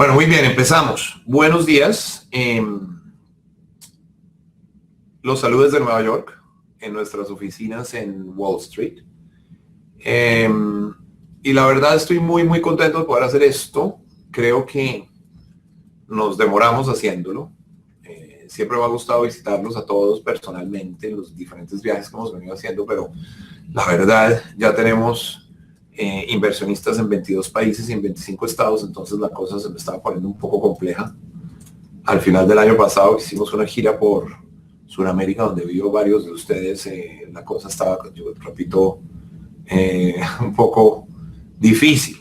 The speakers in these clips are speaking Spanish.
Bueno, muy bien, empezamos. Buenos días. Los saludos desde Nueva York, en nuestras oficinas en Wall Street. Y la verdad estoy muy contento de poder hacer esto. Creo que nos demoramos haciéndolo. Siempre me ha gustado visitarlos a todos personalmente en los diferentes viajes que hemos venido haciendo, pero la verdad ya tenemos inversionistas en 22 países y en 25 estados, entonces la cosa se me estaba poniendo un poco compleja. Al final del año pasado hicimos una gira por Sudamérica donde vio varios de ustedes. La cosa estaba, yo repito, un poco difícil.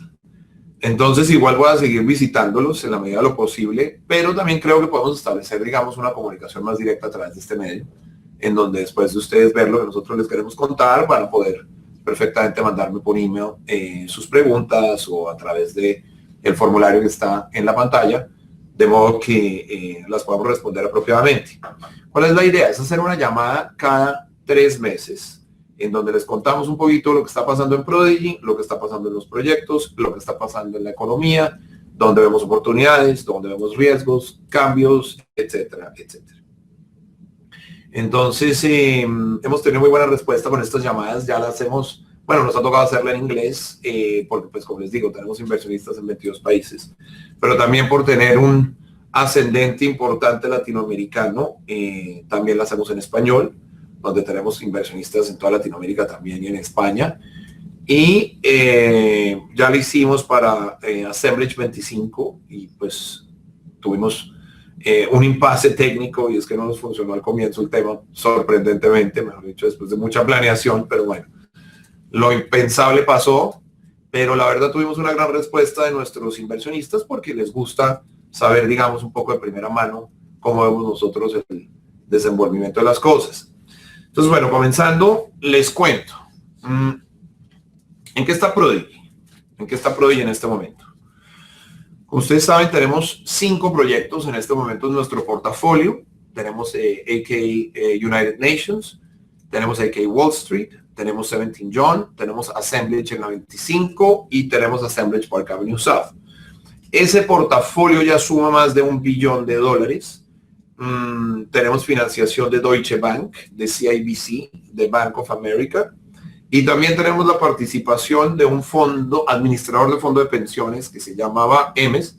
Entonces igual voy a seguir visitándolos en la medida de lo posible, pero también creo que podemos establecer, digamos, una comunicación más directa a través de este medio, en donde después de ustedes ver lo que nosotros les queremos contar, van a poder perfectamente mandarme por email sus preguntas o a través de el formulario que está en la pantalla, de modo que las podamos responder apropiadamente. ¿Cuál es la idea? Es hacer una llamada cada 3 meses, en donde les contamos un poquito lo que está pasando en Prodigy, lo que está pasando en los proyectos, lo que está pasando en la economía, donde vemos oportunidades, donde vemos riesgos, cambios, etcétera, etcétera. Entonces, hemos tenido muy buena respuesta con estas llamadas. Ya las hemos, bueno, nos ha tocado hacerla en inglés, porque pues como les digo, tenemos inversionistas en 22 países, pero también por tener un ascendente importante latinoamericano, también la hacemos en español, donde tenemos inversionistas en toda Latinoamérica también y en España. Y ya lo hicimos para Assemblage 25 y pues tuvimos un impasse técnico y es que no nos funcionó al comienzo el tema, sorprendentemente, mejor dicho, después de mucha planeación, pero bueno, lo impensable pasó, pero la verdad tuvimos una gran respuesta de nuestros inversionistas porque les gusta saber, digamos, un poco de primera mano cómo vemos nosotros el desenvolvimiento de las cosas. Entonces, bueno, comenzando, les cuento. ¿En qué está Prodigy? ¿En qué está Prodigy en este momento? Como ustedes saben, tenemos 5 proyectos en este momento en nuestro portafolio. Tenemos AK United Nations, tenemos AK Wall Street, tenemos 17 John, tenemos Assemblage en la 25 y tenemos Assemblage Park Avenue South. Ese portafolio ya suma más de $1 billón. Tenemos financiación de Deutsche Bank, de CIBC, de Bank of America, y también tenemos la participación de un fondo, administrador de fondo de pensiones que se llamaba EMES.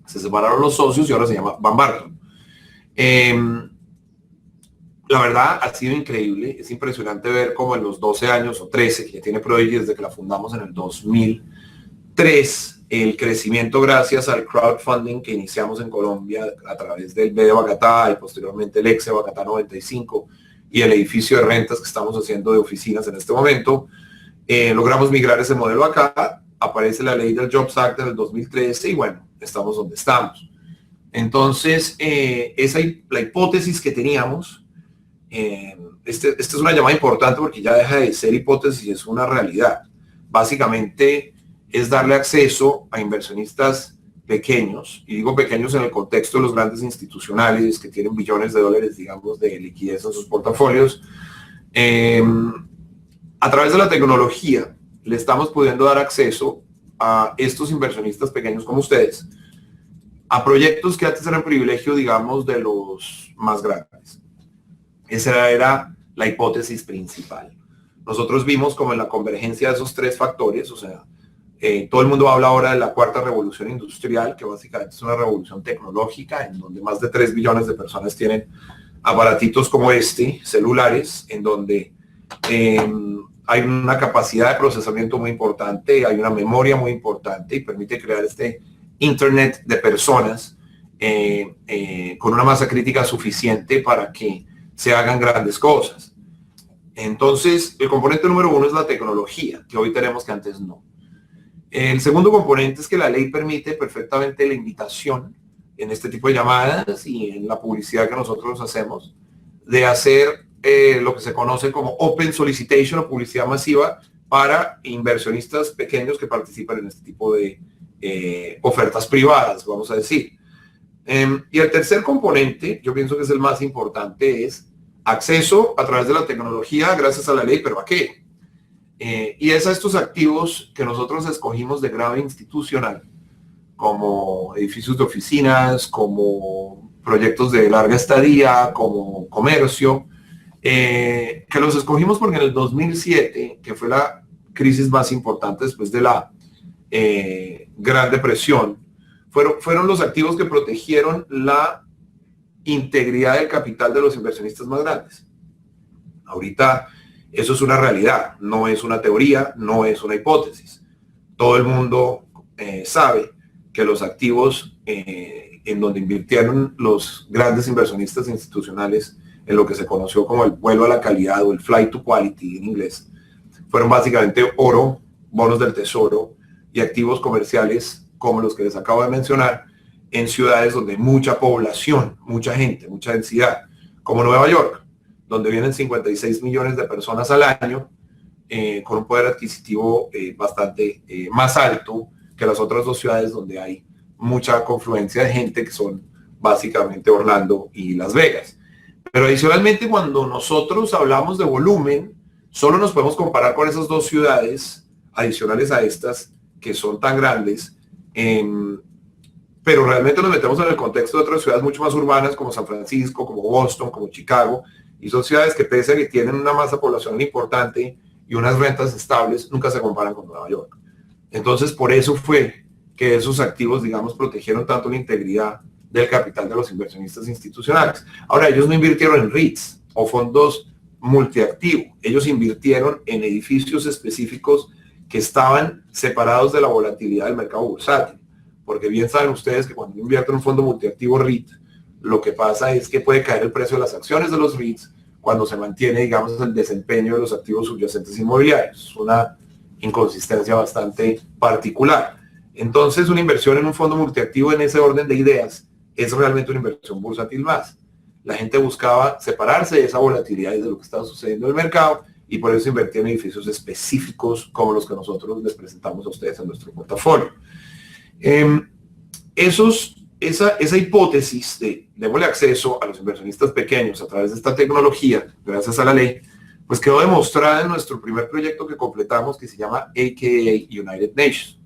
Se separaron los socios y ahora se llama Van Barton. La verdad ha sido increíble, es impresionante ver cómo en los 12 años o 13 que tiene Prodigy desde que la fundamos en el 2003, el crecimiento gracias al crowdfunding que iniciamos en Colombia a través del B de Bogotá y posteriormente el ex de Bogotá 95 y el edificio de rentas que estamos haciendo de oficinas en este momento, logramos migrar ese modelo acá, aparece la ley del Jobs Act en el 2013 y bueno, estamos donde estamos. Entonces, la hipótesis que teníamos, esta es una llamada importante porque ya deja de ser hipótesis y es una realidad. Básicamente es darle acceso a inversionistas pequeños, y digo pequeños en el contexto de los grandes institucionales que tienen billones de dólares, digamos, de liquidez en sus portafolios. A través de la tecnología le estamos pudiendo dar acceso a estos inversionistas pequeños como ustedes, a proyectos que antes eran privilegio, digamos, de los más grandes. Esa era la hipótesis principal. Nosotros vimos como en la convergencia de esos 3 factores, o sea, todo el mundo habla ahora de la 4ª revolución industrial, que básicamente es una revolución tecnológica en donde más de 3 billones de personas tienen aparatitos como este, celulares, en donde hay una capacidad de procesamiento muy importante, hay una memoria muy importante y permite crear este Internet de personas con una masa crítica suficiente para que se hagan grandes cosas. Entonces, el componente número 1 es la tecnología, que hoy tenemos que antes no. El segundo componente es que la ley permite perfectamente la invitación en este tipo de llamadas y en la publicidad que nosotros hacemos de hacer lo que se conoce como Open Solicitation o publicidad masiva para inversionistas pequeños que participan en este tipo de ofertas privadas, vamos a decir. Y el tercer componente, yo pienso que es el más importante, es acceso a través de la tecnología gracias a la ley, pero ¿a qué? Y es a estos activos que nosotros escogimos de grado institucional como edificios de oficinas, como proyectos de larga estadía, como comercio, que los escogimos porque en el 2007, que fue la crisis más importante después de la Gran Depresión, fueron los activos que protegieron la integridad del capital de los inversionistas más grandes. Ahorita eso es una realidad, no es una teoría, no es una hipótesis. Todo el mundo sabe que los activos en donde invirtieron los grandes inversionistas institucionales en lo que se conoció como el vuelo a la calidad o el flight to quality en inglés, fueron básicamente oro, bonos del tesoro y activos comerciales como los que les acabo de mencionar en ciudades donde hay mucha población, mucha gente, mucha densidad, como Nueva York, donde vienen 56 millones de personas al año con un poder adquisitivo bastante más alto que las otras dos ciudades donde hay mucha confluencia de gente, que son básicamente Orlando y Las Vegas. Pero adicionalmente, cuando nosotros hablamos de volumen, solo nos podemos comparar con esas dos ciudades adicionales a estas que son tan grandes, pero realmente nos metemos en el contexto de otras ciudades mucho más urbanas como San Francisco, como Boston, como Chicago, y son ciudades que pese a que tienen una masa poblacional importante y unas rentas estables, nunca se comparan con Nueva York. Entonces, por eso fue que esos activos, digamos, protegieron tanto la integridad del capital de los inversionistas institucionales. Ahora, ellos no invirtieron en REITs o fondos multiactivos. Ellos invirtieron en edificios específicos que estaban separados de la volatilidad del mercado bursátil. Porque bien saben ustedes que cuando invierten en un fondo multiactivo REIT, lo que pasa es que puede caer el precio de las acciones de los REITs cuando se mantiene, digamos, el desempeño de los activos subyacentes inmobiliarios. Es una inconsistencia bastante particular. Entonces, una inversión en un fondo multiactivo en ese orden de ideas es realmente una inversión bursátil más. La gente buscaba separarse de esa volatilidad y de lo que estaba sucediendo en el mercado, y por eso invertía en edificios específicos como los que nosotros les presentamos a ustedes en nuestro portafolio. Esa hipótesis de démosle acceso a los inversionistas pequeños a través de esta tecnología, gracias a la ley, pues quedó demostrada en nuestro primer proyecto que completamos, que se llama AKA United Nations,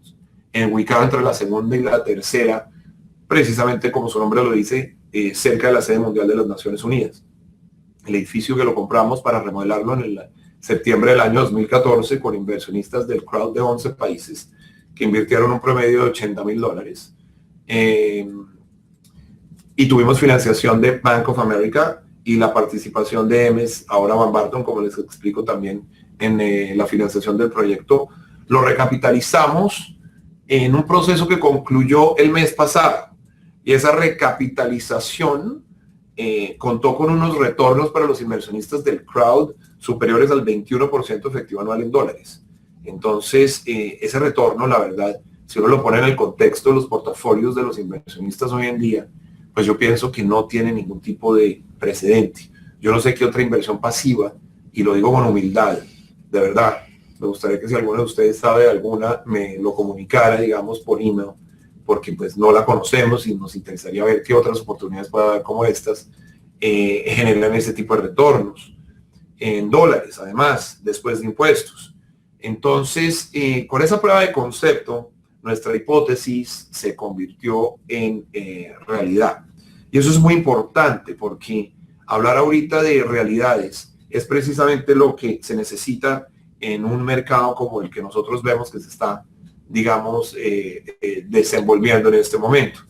ubicado entre la segunda y la tercera, precisamente como su nombre lo dice, cerca de la sede mundial de las Naciones Unidas. El edificio que lo compramos para remodelarlo en el septiembre del año 2014 con inversionistas del crowd de 11 países que invirtieron un promedio de $80,000. Y tuvimos financiación de Bank of America y la participación de MS, ahora Van Barton, como les explico también en la financiación del proyecto. Lo recapitalizamos en un proceso que concluyó el mes pasado, y esa recapitalización contó con unos retornos para los inversionistas del crowd superiores al 21% efectivo anual en dólares. Entonces, ese retorno, la verdad, si uno lo pone en el contexto de los portafolios de los inversionistas hoy en día, pues yo pienso que no tiene ningún tipo de precedente. Yo no sé qué otra inversión pasiva, y lo digo con humildad, de verdad, me gustaría que si alguno de ustedes sabe de alguna, me lo comunicara, digamos, por email, porque pues no la conocemos y nos interesaría ver qué otras oportunidades puede haber como estas generan ese tipo de retornos en dólares, además, después de impuestos. Entonces, con esa prueba de concepto, nuestra hipótesis se convirtió en realidad. Y eso es muy importante porque hablar ahorita de realidades es precisamente lo que se necesita en un mercado como el que nosotros vemos que se está, digamos, desenvolviendo en este momento.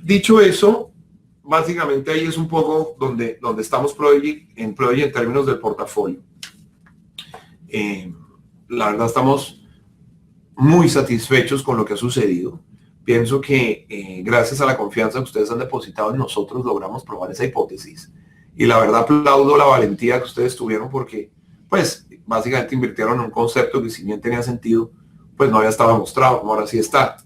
Dicho eso, básicamente ahí es un poco donde estamos en términos del portafolio. La verdad estamos muy satisfechos con lo que ha sucedido. Pienso que gracias a la confianza que ustedes han depositado en nosotros logramos probar esa hipótesis. Y la verdad aplaudo la valentía que ustedes tuvieron porque, pues, básicamente invirtieron en un concepto que si bien tenía sentido, pues no había estado demostrado, como ahora sí está.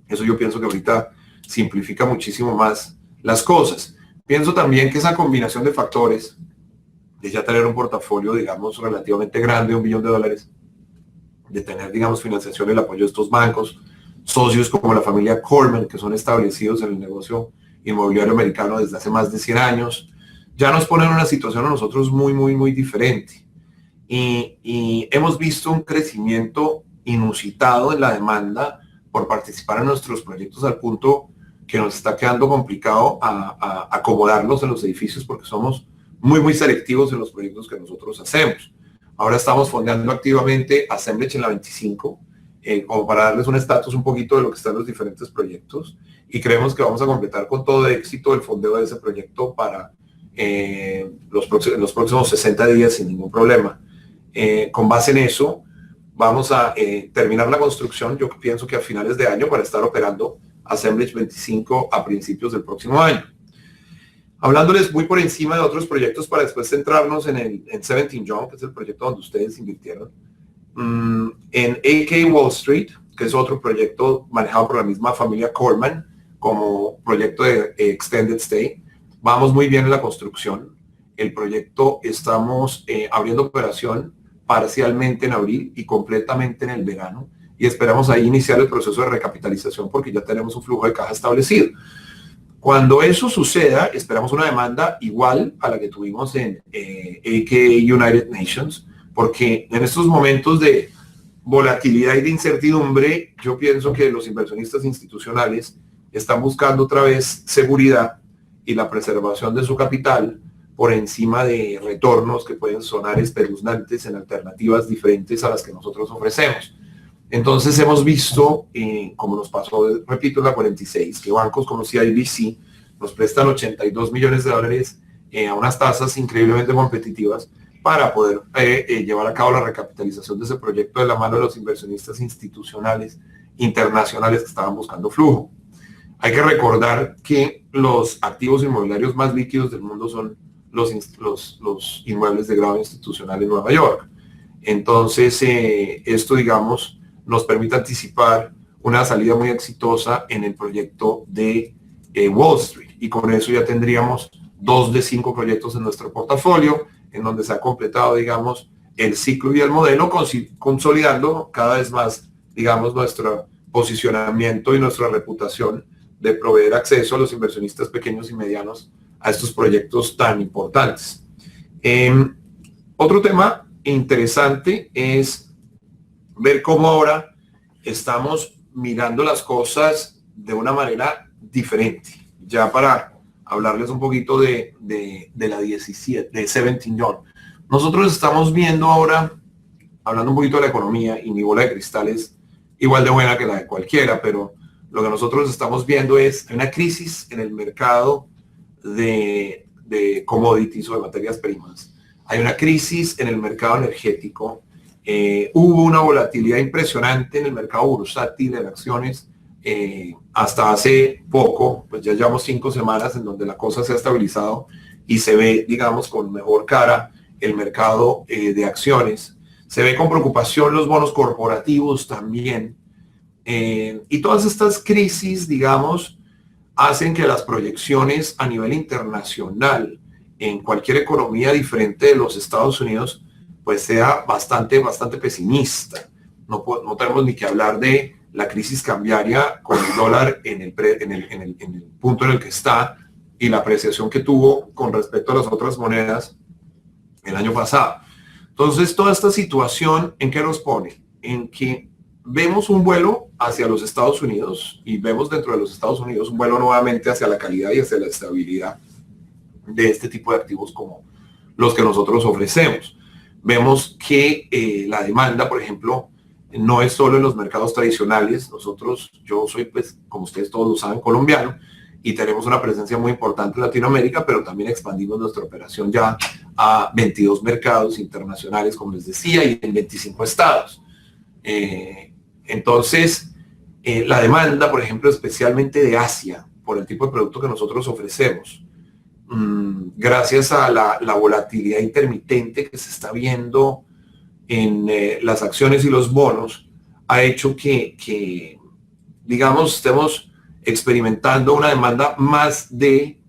Eso yo pienso que ahorita simplifica muchísimo más las cosas. Pienso también que esa combinación de factores, de ya tener un portafolio, digamos, relativamente grande, $1 billón, de tener, digamos, financiación y el apoyo de estos bancos, socios como la familia Corman, que son establecidos en el negocio inmobiliario americano desde hace más de 100 años, ya nos ponen en una situación a nosotros muy diferente. Y hemos visto un crecimiento inusitado en la demanda por participar en nuestros proyectos al punto que nos está quedando complicado a acomodarlos en los edificios porque somos muy selectivos en los proyectos que nosotros hacemos. Ahora estamos fondeando activamente Assemblage en la 25, como para darles un estatus un poquito de lo que están los diferentes proyectos, y creemos que vamos a completar con todo éxito el fondeo de ese proyecto para los próximos 60 días sin ningún problema. Con base en eso, vamos a terminar la construcción, yo pienso que a finales de año, para estar operando Assemblage 25 a principios del próximo año. Hablándoles muy por encima de otros proyectos para después centrarnos en 17 Jump, que es el proyecto donde ustedes invirtieron. En AK Wall Street, que es otro proyecto manejado por la misma familia Corman como proyecto de Extended Stay. Vamos muy bien en la construcción. El proyecto estamos abriendo operación parcialmente en abril y completamente en el verano. Y esperamos ahí iniciar el proceso de recapitalización porque ya tenemos un flujo de caja establecido. Cuando eso suceda, esperamos una demanda igual a la que tuvimos en AK United Nations, porque en estos momentos de volatilidad y de incertidumbre, yo pienso que los inversionistas institucionales están buscando otra vez seguridad y la preservación de su capital por encima de retornos que pueden sonar espeluznantes en alternativas diferentes a las que nosotros ofrecemos. Entonces hemos visto, como nos pasó, repito, en la 46, que bancos como CIBC nos prestan 82 millones de dólares a unas tasas increíblemente competitivas para poder llevar a cabo la recapitalización de ese proyecto de la mano de los inversionistas institucionales internacionales que estaban buscando flujo. Hay que recordar que los activos inmobiliarios más líquidos del mundo son los inmuebles de grado institucional en Nueva York. Entonces, esto, digamos, nos permite anticipar una salida muy exitosa en el proyecto de Wall Street. Y con eso ya tendríamos 2 de 5 proyectos en nuestro portafolio, en donde se ha completado, digamos, el ciclo y el modelo, consolidando cada vez más, digamos, nuestro posicionamiento y nuestra reputación de proveer acceso a los inversionistas pequeños y medianos a estos proyectos tan importantes. Otro tema interesante es ver cómo ahora estamos mirando las cosas de una manera diferente. Ya para hablarles un poquito de la 17, de 17 John. Nosotros estamos viendo ahora, hablando un poquito de la economía, y mi bola de cristal es igual de buena que la de cualquiera, pero lo que nosotros estamos viendo es una crisis en el mercado de commodities o de materias primas. Hay una crisis en el mercado energético. Hubo una volatilidad impresionante en el mercado bursátil de acciones hasta hace poco, pues ya llevamos 5 semanas en donde la cosa se ha estabilizado y se ve, digamos, con mejor cara el mercado de acciones. Se ve con preocupación los bonos corporativos también. Y todas estas crisis, digamos, hacen que las proyecciones a nivel internacional en cualquier economía diferente de los Estados Unidos pues sea bastante pesimista. No tenemos ni que hablar de la crisis cambiaria con el dólar en el punto en el que está y la apreciación que tuvo con respecto a las otras monedas el año pasado. Entonces, toda esta situación, ¿en qué nos pone? En que vemos un vuelo hacia los Estados Unidos y vemos dentro de los Estados Unidos un vuelo nuevamente hacia la calidad y hacia la estabilidad de este tipo de activos como los que nosotros ofrecemos. Vemos que la demanda, por ejemplo, no es solo en los mercados tradicionales. Yo soy, pues, como ustedes todos lo saben, colombiano y tenemos una presencia muy importante en Latinoamérica, pero también expandimos nuestra operación ya a 22 mercados internacionales, como les decía, y en 25 estados. Entonces, la demanda, por ejemplo, especialmente de Asia, por el tipo de producto que nosotros ofrecemos, gracias a la volatilidad intermitente que se está viendo en las acciones y los bonos, ha hecho que digamos, estemos experimentando una demanda más de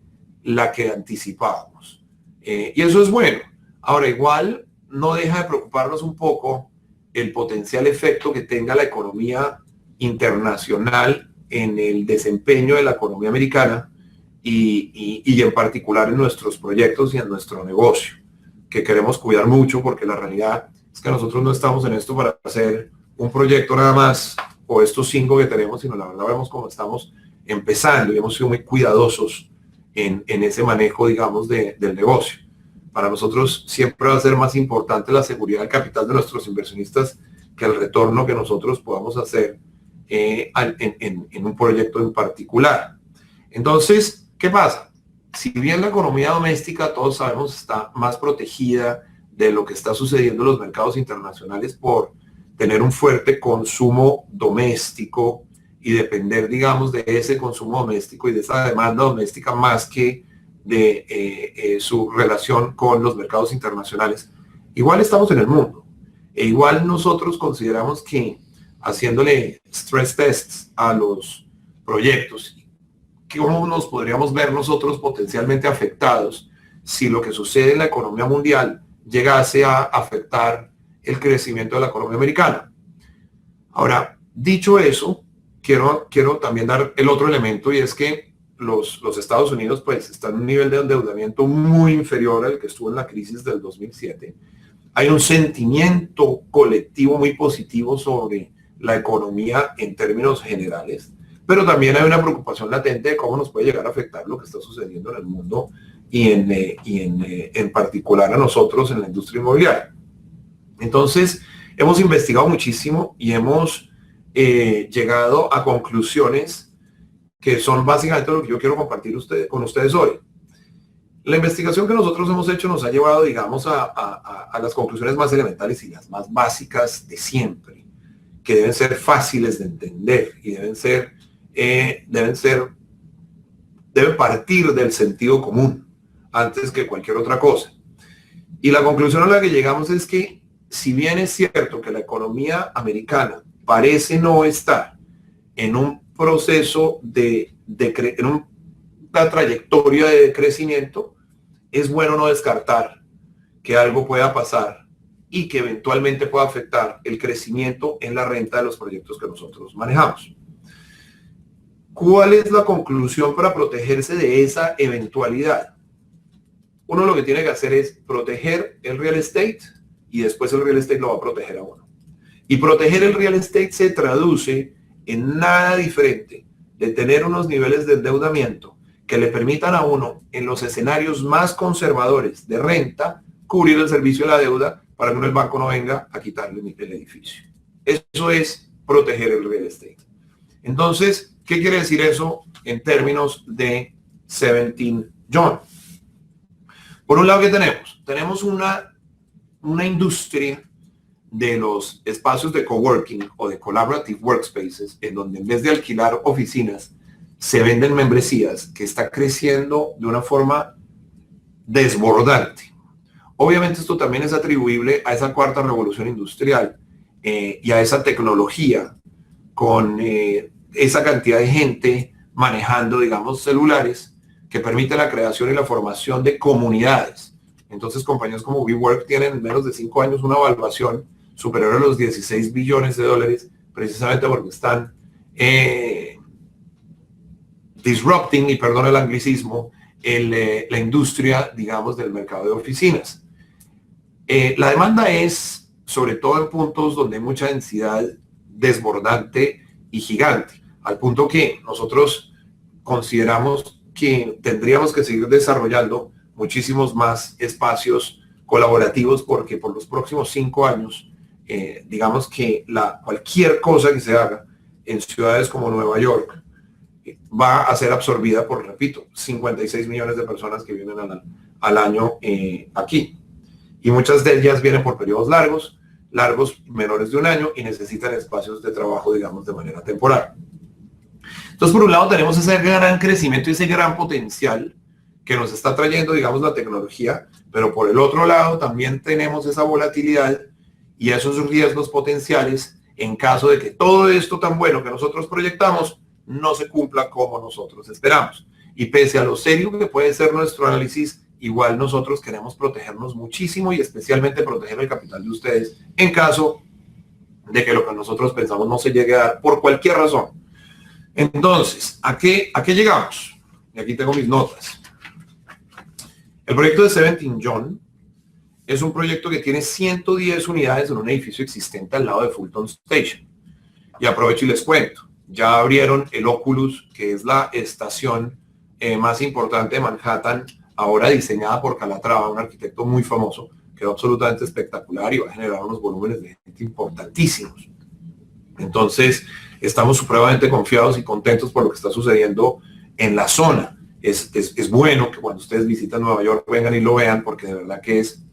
la que anticipábamos. Y eso es bueno. Ahora, igual, no deja de preocuparnos un poco el potencial efecto que tenga la economía internacional en el desempeño de la economía americana y en particular en nuestros proyectos y en nuestro negocio, que queremos cuidar mucho porque la realidad es que nosotros no estamos en esto para hacer un proyecto nada más o estos 5 que tenemos, sino la verdad vemos cómo estamos empezando y hemos sido muy cuidadosos en ese manejo, digamos, del negocio. Para nosotros siempre va a ser más importante la seguridad del capital de nuestros inversionistas que el retorno que nosotros podamos hacer en un proyecto en particular. Entonces, ¿qué pasa? Si bien la economía doméstica, todos sabemos, está más protegida de lo que está sucediendo en los mercados internacionales por tener un fuerte consumo doméstico y depender, digamos, de ese consumo doméstico y de esa demanda doméstica más que de su relación con los mercados internacionales. Igual estamos en el mundo. E igual nosotros consideramos que haciéndole stress tests a los proyectos, ¿cómo nos podríamos ver nosotros potencialmente afectados si lo que sucede en la economía mundial llegase a afectar el crecimiento de la economía americana? Ahora, dicho eso, quiero también dar el otro elemento, y es que los Estados Unidos pues están en un nivel de endeudamiento muy inferior al que estuvo en la crisis del 2007. Hay un sentimiento colectivo muy positivo sobre la economía en términos generales, pero también hay una preocupación latente de cómo nos puede llegar a afectar lo que está sucediendo en el mundo y en particular a nosotros en la industria inmobiliaria. Entonces, hemos investigado muchísimo y hemos llegado a conclusiones que son básicamente lo que yo quiero compartir con ustedes hoy. La investigación que nosotros hemos hecho nos ha llevado, digamos, a las conclusiones más elementales y las más básicas de siempre, que deben ser fáciles de entender y deben partir del sentido común antes que cualquier otra cosa. Y la conclusión a la que llegamos es que, si bien es cierto que la economía americana parece no estar en un proceso en una trayectoria de crecimiento, es bueno no descartar que algo pueda pasar y que eventualmente pueda afectar el crecimiento en la renta de los proyectos que nosotros manejamos. ¿Cuál es la conclusión para protegerse de esa eventualidad? Uno lo que tiene que hacer es proteger el real estate y después el real estate lo va a proteger a uno. Y proteger el real estate se traduce en nada diferente de tener unos niveles de endeudamiento que le permitan a uno, en los escenarios más conservadores de renta, cubrir el servicio de la deuda para que el banco no venga a quitarle el edificio. Eso es proteger el real estate. Entonces, ¿qué quiere decir eso en términos de 17 John? Por un lado, ¿qué tenemos? Tenemos una industria de los espacios de coworking o de collaborative workspaces, en donde en vez de alquilar oficinas, se venden membresías, que está creciendo de una forma desbordante. Obviamente esto también es atribuible a esa cuarta revolución industrial y a esa tecnología con esa cantidad de gente manejando, digamos, celulares que permite la creación y la formación de comunidades. Entonces, compañías como WeWork tienen en menos de 5 años una evaluación superior a los $16 billones, precisamente porque están disrupting, y perdón el anglicismo, la industria, digamos, del mercado de oficinas. La demanda es, sobre todo en puntos donde hay mucha densidad desbordante y gigante, al punto que nosotros consideramos que tendríamos que seguir desarrollando muchísimos más espacios colaborativos, porque por los próximos 5 años, digamos que cualquier cosa que se haga en ciudades como Nueva York va a ser absorbida por, repito, 56 millones de personas que vienen al año aquí. Y muchas de ellas vienen por periodos largos, menores de un año, y necesitan espacios de trabajo, digamos, de manera temporal. Entonces, por un lado tenemos ese gran crecimiento y ese gran potencial que nos está trayendo, digamos, la tecnología, pero por el otro lado también tenemos esa volatilidad y esos riesgos potenciales en caso de que todo esto tan bueno que nosotros proyectamos no se cumpla como nosotros esperamos. Y pese a lo serio que puede ser nuestro análisis, igual nosotros queremos protegernos muchísimo y especialmente proteger el capital de ustedes en caso de que lo que nosotros pensamos no se llegue a dar por cualquier razón. Entonces, ¿a qué llegamos? Y aquí tengo mis notas. El proyecto de 17 John es un proyecto que tiene 110 unidades en un edificio existente al lado de Fulton Station. Y aprovecho y les cuento, ya abrieron el Oculus, que es la estación más importante de Manhattan, ahora diseñada por Calatrava, un arquitecto muy famoso. Quedó absolutamente espectacular y va a generar unos volúmenes de gente importantísimos. Entonces, estamos supremamente confiados y contentos por lo que está sucediendo en la zona. Es bueno que cuando ustedes visitan Nueva York vengan y lo vean, porque de verdad que es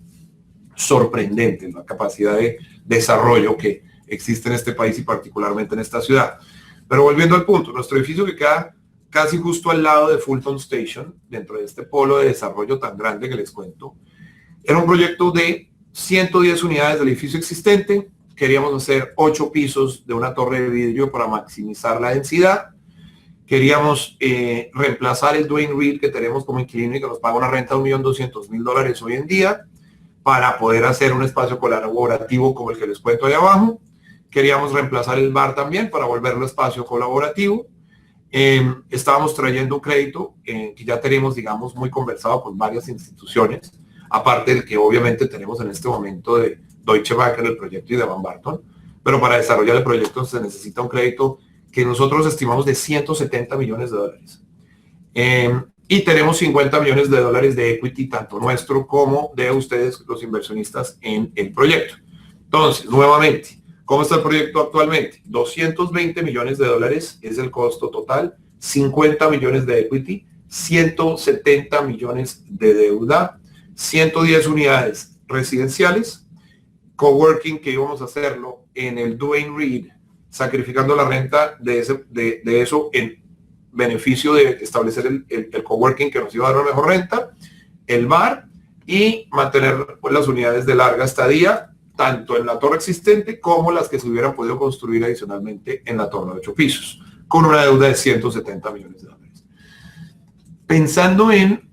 sorprendente la capacidad de desarrollo que existe en este país y particularmente en esta ciudad. Pero volviendo al punto, nuestro edificio que queda casi justo al lado de Fulton Station, dentro de este polo de desarrollo tan grande que les cuento, era un proyecto de 110 unidades del edificio existente. Queríamos hacer 8 pisos de una torre de vidrio para maximizar la densidad. Queríamos reemplazar el Duane Reade que tenemos como inquilino y que nos paga una renta de $1.200.000 hoy en día para poder hacer un espacio colaborativo como el que les cuento ahí abajo. Queríamos reemplazar el bar también para volverlo espacio colaborativo. Estábamos trayendo un crédito que ya tenemos, digamos, muy conversado con varias instituciones, aparte del que obviamente tenemos en este momento de Deutsche Bank en el proyecto y de Van Barton, pero para desarrollar el proyecto se necesita un crédito que nosotros estimamos de $170 millones. Y tenemos $50 millones de equity, tanto nuestro como de ustedes, los inversionistas, en el proyecto. Entonces, nuevamente, ¿cómo está el proyecto actualmente? $220 millones es el costo total, 50 millones de equity, 170 millones de deuda, 110 unidades residenciales, coworking que íbamos a hacerlo en el Duane Reade, sacrificando la renta de eso en beneficio de establecer el coworking que nos iba a dar una mejor renta, el bar y mantener pues, las unidades de larga estadía, tanto en la torre existente como las que se hubieran podido construir adicionalmente en la torre de 8 pisos, con una deuda de $170 millones. Pensando en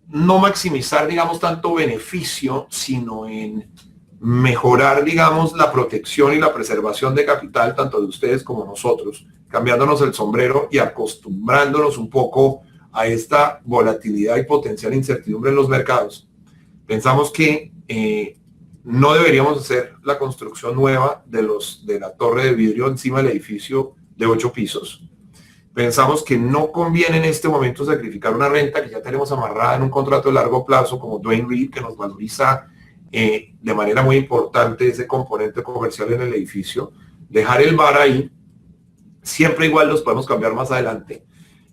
no maximizar, digamos, tanto beneficio, sino en mejorar, digamos, la protección y la preservación de capital, tanto de ustedes como nosotros, cambiándonos el sombrero y acostumbrándonos un poco a esta volatilidad y potencial incertidumbre en los mercados. Pensamos que no deberíamos hacer la construcción nueva de la torre de vidrio encima del edificio de 8 pisos. Pensamos que no conviene en este momento sacrificar una renta que ya tenemos amarrada en un contrato de largo plazo como Duane Reade, que nos valoriza de manera muy importante ese componente comercial en el edificio, dejar el bar ahí, siempre igual los podemos cambiar más adelante,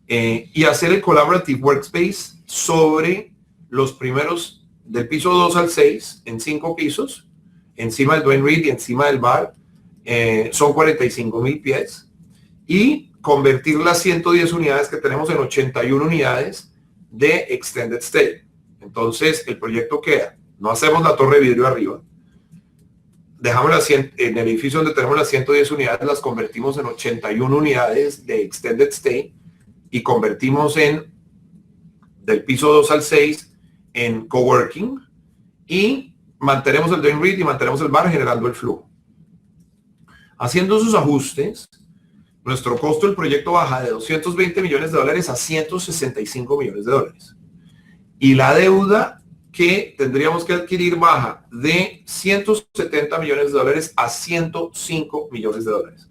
y hacer el Collaborative Workspace sobre los primeros del piso 2 al 6 en 5 pisos, encima del Duane Reade y encima del bar, son 45,000 pies, y convertir las 110 unidades que tenemos en 81 unidades de Extended Stay. Entonces el proyecto queda, no hacemos la torre de vidrio arriba, dejamos en el edificio donde tenemos las 110 unidades, las convertimos en 81 unidades de Extended Stay y convertimos del piso 2 al 6 en coworking y mantenemos el Duane Reade y mantenemos el bar generando el flujo. Haciendo esos ajustes, nuestro costo del proyecto baja de $220 millones a $165 millones. Y la deuda que tendríamos que adquirir baja de $170 millones a $105 millones.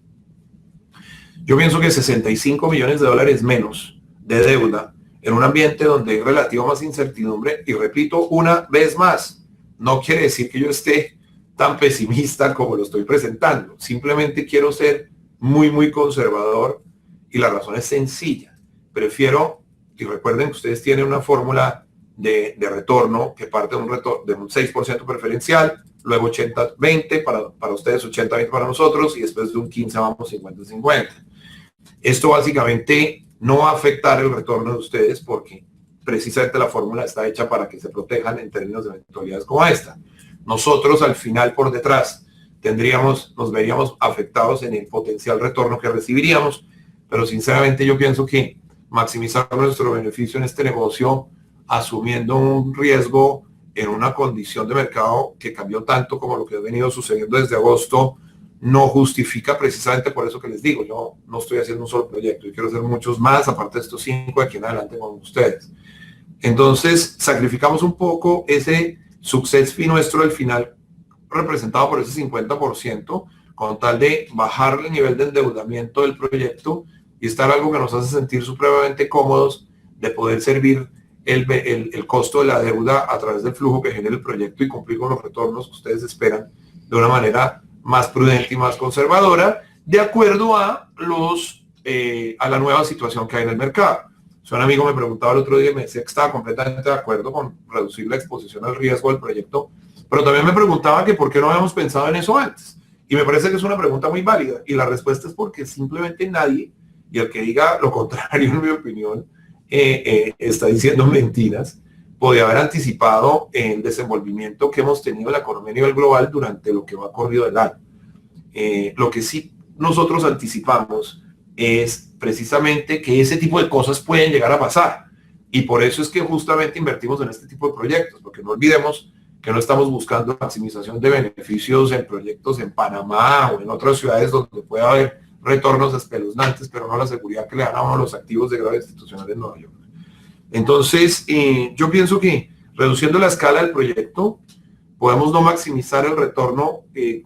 Yo pienso que $65 millones menos de deuda en un ambiente donde hay relativa más incertidumbre, y repito una vez más, no quiere decir que yo esté tan pesimista como lo estoy presentando. Simplemente quiero ser muy conservador y la razón es sencilla. Prefiero, y recuerden que ustedes tienen una fórmula de retorno que parte de un 6% preferencial, luego 80-20 para ustedes, 80-20 para nosotros, y después de un 15 vamos 50-50. Esto básicamente no va a afectar el retorno de ustedes porque precisamente la fórmula está hecha para que se protejan en términos de eventualidades como esta. Nosotros al final por detrás nos veríamos afectados en el potencial retorno que recibiríamos, pero sinceramente yo pienso que maximizar nuestro beneficio en este negocio asumiendo un riesgo en una condición de mercado que cambió tanto como lo que ha venido sucediendo desde agosto no justifica, precisamente por eso que les digo, yo no estoy haciendo un solo proyecto, yo quiero hacer muchos más aparte de estos 5 de aquí en adelante con ustedes. Entonces sacrificamos un poco ese success fee nuestro del final, representado por ese 50%, con tal de bajar el nivel de endeudamiento del proyecto y estar algo que nos hace sentir supremamente cómodos de poder servir el costo de la deuda a través del flujo que genera el proyecto y cumplir con los retornos que ustedes esperan de una manera más prudente y más conservadora, de acuerdo a la nueva situación que hay en el mercado. Un amigo me preguntaba el otro día y me decía que estaba completamente de acuerdo con reducir la exposición al riesgo del proyecto, pero también me preguntaba que por qué no habíamos pensado en eso antes. Y me parece que es una pregunta muy válida. Y la respuesta es porque simplemente nadie, y el que diga lo contrario, en mi opinión, está diciendo mentiras, podía haber anticipado el desenvolvimiento que hemos tenido en la economía a nivel global durante lo que va corrido del año. Lo que sí nosotros anticipamos es precisamente que ese tipo de cosas pueden llegar a pasar. Y por eso es que justamente invertimos en este tipo de proyectos, porque no olvidemos que no estamos buscando maximización de beneficios en proyectos en Panamá o en otras ciudades donde pueda haber retornos espeluznantes, pero no la seguridad que le dan a uno los activos de grado institucional en Nueva York. Entonces, yo pienso que reduciendo la escala del proyecto, podemos no maximizar el retorno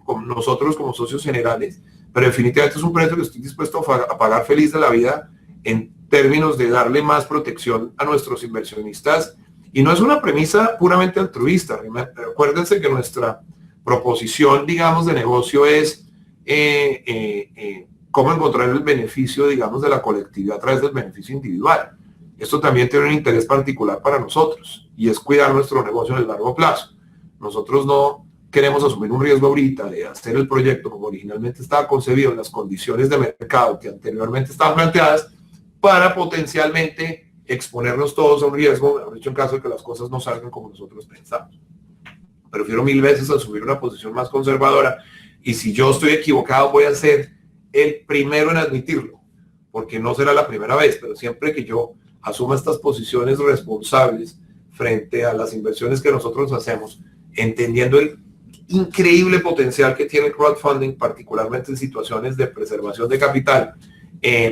con nosotros como socios generales, pero definitivamente es un precio que estoy dispuesto a pagar feliz de la vida en términos de darle más protección a nuestros inversionistas. Y no es una premisa puramente altruista. Acuérdense que nuestra proposición, digamos, de negocio es cómo encontrar el beneficio, digamos, de la colectividad a través del beneficio individual. Esto también tiene un interés particular para nosotros y es cuidar nuestro negocio en el largo plazo. Nosotros no queremos asumir un riesgo ahorita de hacer el proyecto como originalmente estaba concebido en las condiciones de mercado que anteriormente estaban planteadas para potencialmente exponernos todos a un riesgo, mejor dicho, en caso de que las cosas no salgan como nosotros pensamos. Prefiero 1000 veces asumir una posición más conservadora y si yo estoy equivocado voy a ser el primero en admitirlo, porque no será la primera vez, pero siempre que yo asuma estas posiciones responsables frente a las inversiones que nosotros hacemos, entendiendo el increíble potencial que tiene el crowdfunding, particularmente en situaciones de preservación de capital,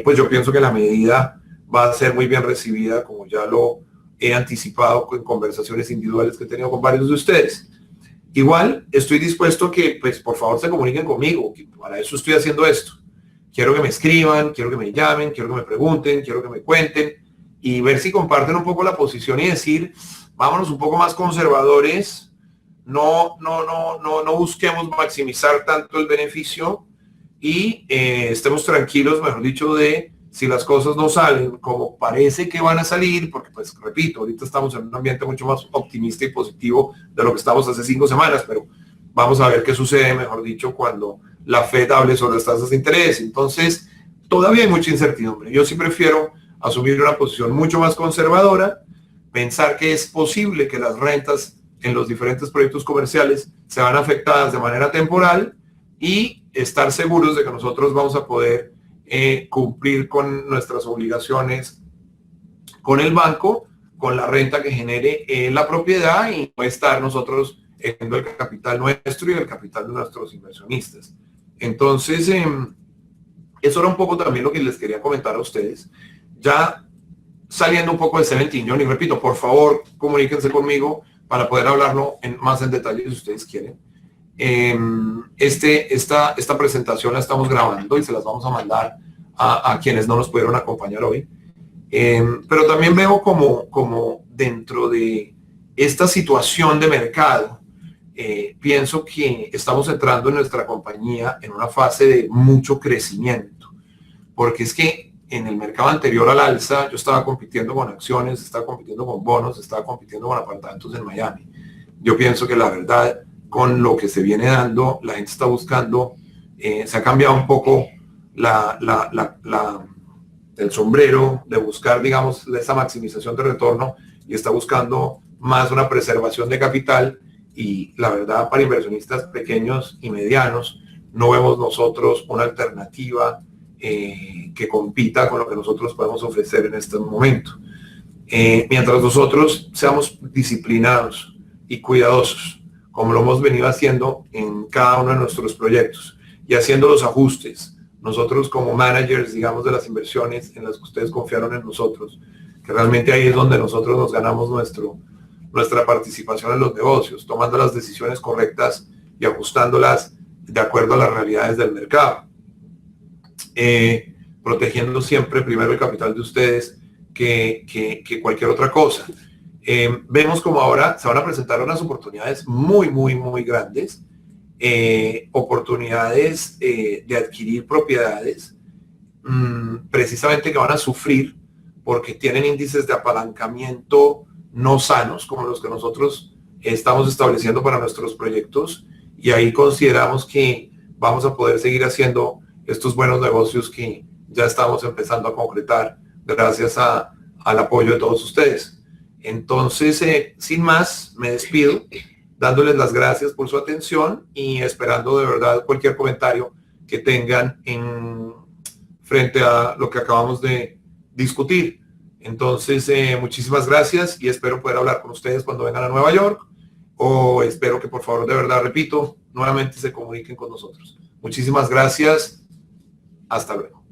pues yo pienso que la medida va a ser muy bien recibida, como ya lo he anticipado en conversaciones individuales que he tenido con varios de ustedes. Igual estoy dispuesto a que, pues por favor se comuniquen conmigo, que para eso estoy haciendo esto. Quiero que me escriban, quiero que me llamen, quiero que me pregunten, quiero que me cuenten y ver si comparten un poco la posición y decir, vámonos un poco más conservadores, no busquemos maximizar tanto el beneficio y estemos tranquilos, mejor dicho, de si las cosas no salen como parece que van a salir, porque pues repito, ahorita estamos en un ambiente mucho más optimista y positivo de lo que estamos hace 5 semanas, pero vamos a ver qué sucede, mejor dicho, cuando la Fed hable sobre las tasas de interés. Entonces, todavía hay mucha incertidumbre. Yo sí prefiero asumir una posición mucho más conservadora, pensar que es posible que las rentas en los diferentes proyectos comerciales se van afectadas de manera temporal y estar seguros de que nosotros vamos a poder cumplir con nuestras obligaciones con el banco, con la renta que genere la propiedad y no estar nosotros en el capital nuestro y el capital de nuestros inversionistas. Entonces, eso era un poco también lo que les quería comentar a ustedes. Ya saliendo un poco de Seventeen, y repito, por favor, comuníquense conmigo para poder hablarlo más en detalle si ustedes quieren. Esta presentación la estamos grabando y se las vamos a mandar a quienes no nos pudieron acompañar hoy. Pero también veo como dentro de esta situación de mercado, pienso que estamos entrando en nuestra compañía en una fase de mucho crecimiento, porque es que en el mercado anterior al alza yo estaba compitiendo con acciones, estaba compitiendo con bonos, estaba compitiendo con apartamentos en Miami. Yo pienso que la verdad, con lo que se viene dando, la gente está buscando, se ha cambiado un poco el sombrero de buscar, digamos, esa maximización de retorno y está buscando más una preservación de capital y la verdad para inversionistas pequeños y medianos no vemos nosotros una alternativa que compita con lo que nosotros podemos ofrecer en este momento. Mientras nosotros seamos disciplinados y cuidadosos, como lo hemos venido haciendo en cada uno de nuestros proyectos y haciendo los ajustes, nosotros como managers, digamos, de las inversiones en las que ustedes confiaron en nosotros, que realmente ahí es donde nosotros nos ganamos nuestra participación en los negocios, tomando las decisiones correctas y ajustándolas de acuerdo a las realidades del mercado, protegiendo siempre primero el capital de ustedes que cualquier otra cosa. Vemos como ahora se van a presentar unas oportunidades muy grandes, oportunidades de adquirir propiedades, precisamente que van a sufrir porque tienen índices de apalancamiento no sanos como los que nosotros estamos estableciendo para nuestros proyectos, y ahí consideramos que vamos a poder seguir haciendo estos buenos negocios que ya estamos empezando a concretar gracias al apoyo de todos ustedes. Entonces, sin más, me despido dándoles las gracias por su atención y esperando de verdad cualquier comentario que tengan frente a lo que acabamos de discutir. Entonces, muchísimas gracias y espero poder hablar con ustedes cuando vengan a Nueva York, o espero que por favor, de verdad, repito, nuevamente se comuniquen con nosotros. Muchísimas gracias. Hasta luego.